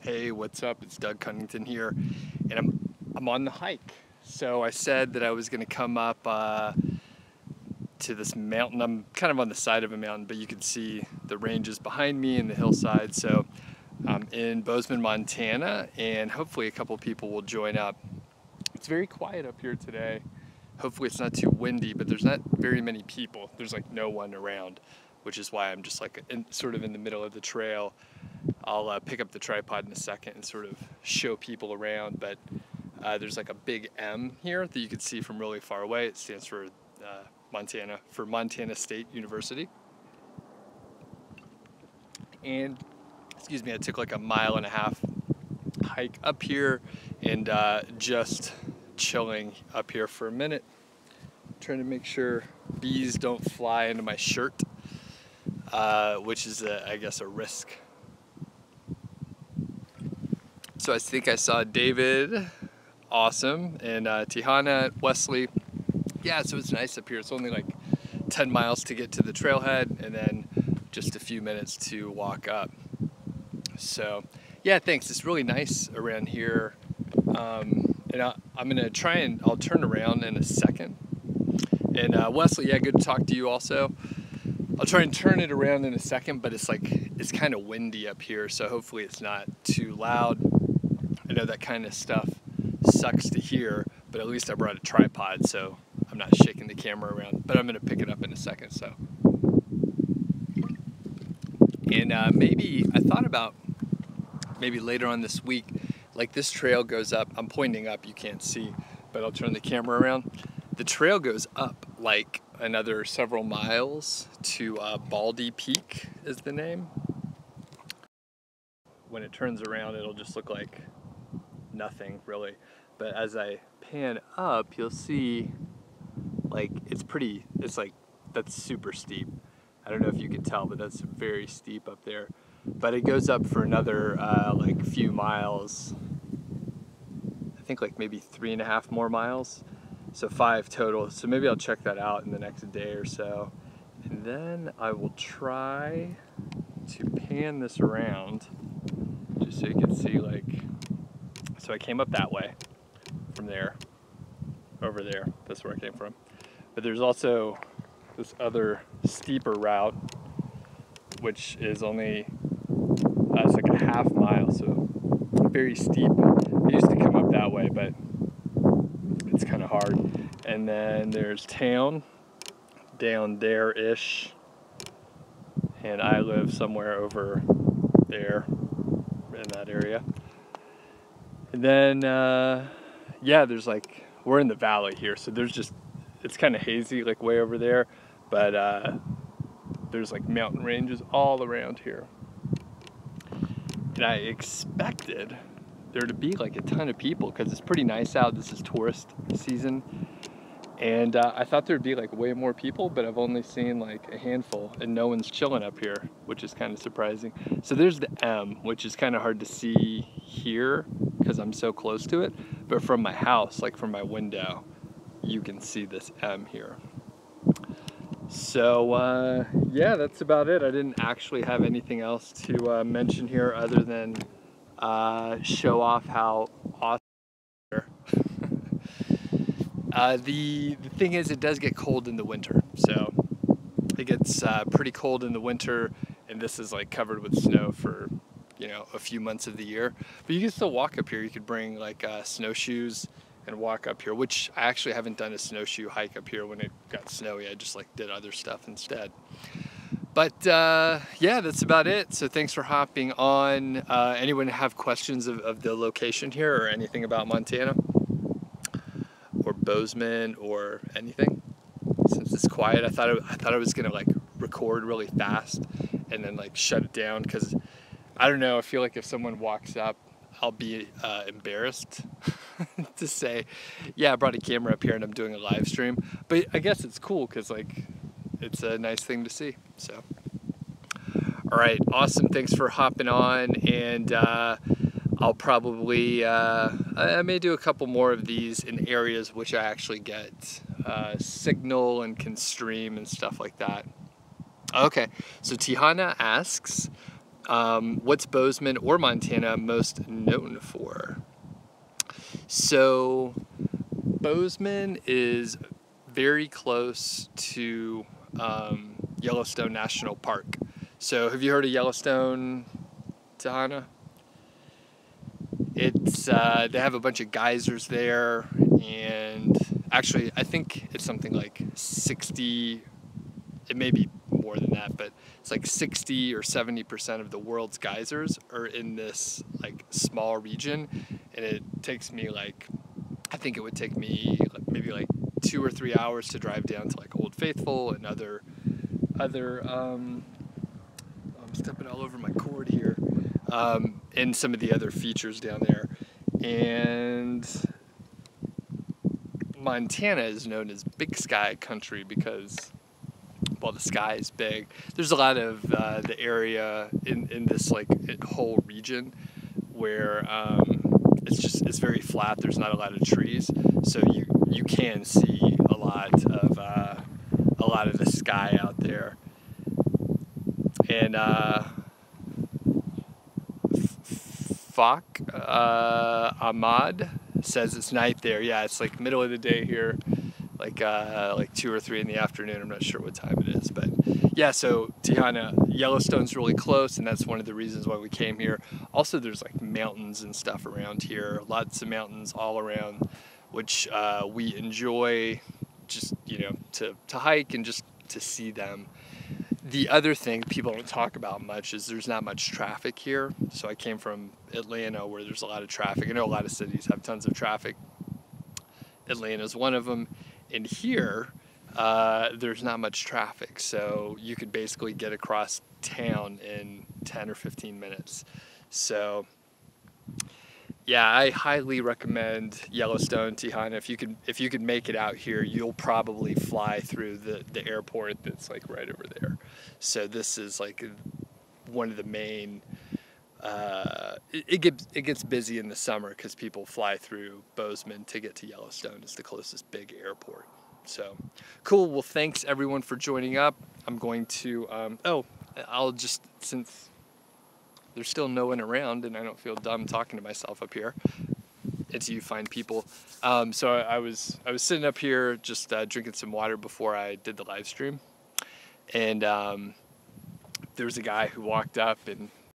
Hey, what's up? It's Doug Cunnington here, and I'm on the hike. So I said that I was going to come up to this mountain. I'm kind of on the side of a mountain, but you can see the ranges behind me and the hillside. So I'm in Bozeman, Montana, and hopefully a couple people will join up. It's very quiet up here today. Hopefully it's not too windy, but there's not very many people. There's like no one around, which is why I'm just like sort of in the middle of the trail. I'll pick up the tripod in a second and sort of show people around, but there's like a big M here that you can see from really far away. It stands for Montana State University. And excuse me, I took like a 1.5 mile hike up here and just chilling up here for a minute, trying to make sure bees don't fly into my shirt, which is I guess a risk. So I think I saw David, awesome, and Tihana, Wesley. Yeah, so it's nice up here. It's only like 10 miles to get to the trailhead and then just a few minutes to walk up. So yeah, thanks. It's really nice around here. And I'm gonna try and I'll turn around in a second. And Wesley, yeah, good to talk to you also. I'll try and turn it around in a second, but it's kind of windy up here, so hopefully it's not too loud. I know that kind of stuff sucks to hear, but at least I brought a tripod, so I'm not shaking the camera around, but I'm gonna pick it up in a second, so. And maybe, I thought about maybe later on this week, like this trail goes up, I'm pointing up, you can't see, but I'll turn the camera around. The trail goes up like another several miles to Baldy Peak is the name. When it turns around, it'll just look like nothing really. But as I pan up, you'll see like it's like, that's super steep. I don't know if you can tell, but that's very steep up there. But it goes up for another like few miles. I think like maybe 3.5 more miles. So 5 total. So maybe I'll check that out in the next day or so. And then I will try to pan this around just so you can see like, so I came up that way from there, over there. That's where I came from. But there's also this other steeper route, which is only, it's like a 1/2 mile, so very steep. I used to come up that way, but it's kind of hard. And then there's town down there-ish, and I live somewhere over there in that area. And then yeah, there's like, we're in the valley here, so there's just, it's kind of hazy like way over there, but there's like mountain ranges all around here. And I expected there to be like a ton of people because it's pretty nice out. This is tourist season. And I thought there'd be like way more people, but I've only seen like a handful and no one's chilling up here, which is kind of surprising. So there's the M, which is kind of hard to see here because I'm so close to it. But from my house, like from my window, you can see this M here. So yeah, that's about it. I didn't actually have anything else to mention here other than show off how awesome the thing is, it does get cold in the winter. So it gets pretty cold in the winter, and this is like covered with snow for, you know, a few months of the year. But you can still walk up here. You could bring like snowshoes and walk up here, which I actually haven't done a snowshoe hike up here when it got snowy. I just like did other stuff instead. But yeah, that's about it. So thanks for hopping on. Anyone have questions of the location here or anything about Montana or Bozeman or anything? Since it's quiet, I thought I was gonna like record really fast and then like shut it down, because I don't know, I feel like if someone walks up, I'll be embarrassed to say, yeah, I brought a camera up here and I'm doing a live stream. But I guess it's cool because like it's a nice thing to see. So all right, awesome, thanks for hopping on. And I'll probably I may do a couple more of these in areas which I actually get signal and can stream and stuff like that. Okay, so Tihana asks, What's Bozeman or Montana most known for? So Bozeman is very close to Yellowstone National Park. So have you heard of Yellowstone, Tahana? It's they have a bunch of geysers there, and actually I think it's something like 60, it may be more than that, but it's like 60 or 70% of the world's geysers are in this like small region, and it takes me like, I think it would take me maybe like 2 or 3 hours to drive down to like Old Faithful and other I'm stepping all over my cord here, and some of the other features down there. And Montana is known as Big Sky Country because, well, the sky is big. There's a lot of the area in this like whole region where it's very flat. There's not a lot of trees, so you can see a lot of the sky out there. And Ahmad says it's night there. Yeah, it's like middle of the day here, like 2 or 3 in the afternoon. I'm not sure what time it is, but yeah. So Tahana, Yellowstone's really close, and that's one of the reasons why we came here. Also, there's like mountains and stuff around here. Lots of mountains all around, which we enjoy, just to hike and just to see them. The other thing people don't talk about much is there's not much traffic here. So I came from Atlanta, where there's a lot of traffic. I know a lot of cities have tons of traffic. Atlanta's one of them. And here, there's not much traffic. So you could basically get across town in 10 or 15 minutes. So yeah, I highly recommend Yellowstone, Tahana. If you could make it out here, you'll probably fly through the airport that's like right over there. So this is like one of the main. It gets busy in the summer because people fly through Bozeman to get to Yellowstone. It's the closest big airport. So cool. Well, thanks everyone for joining up. I'm going to I'll just, since there's still no one around and I don't feel dumb talking to myself up here until you find people. So I was sitting up here just drinking some water before I did the live stream, and there was a guy who walked up and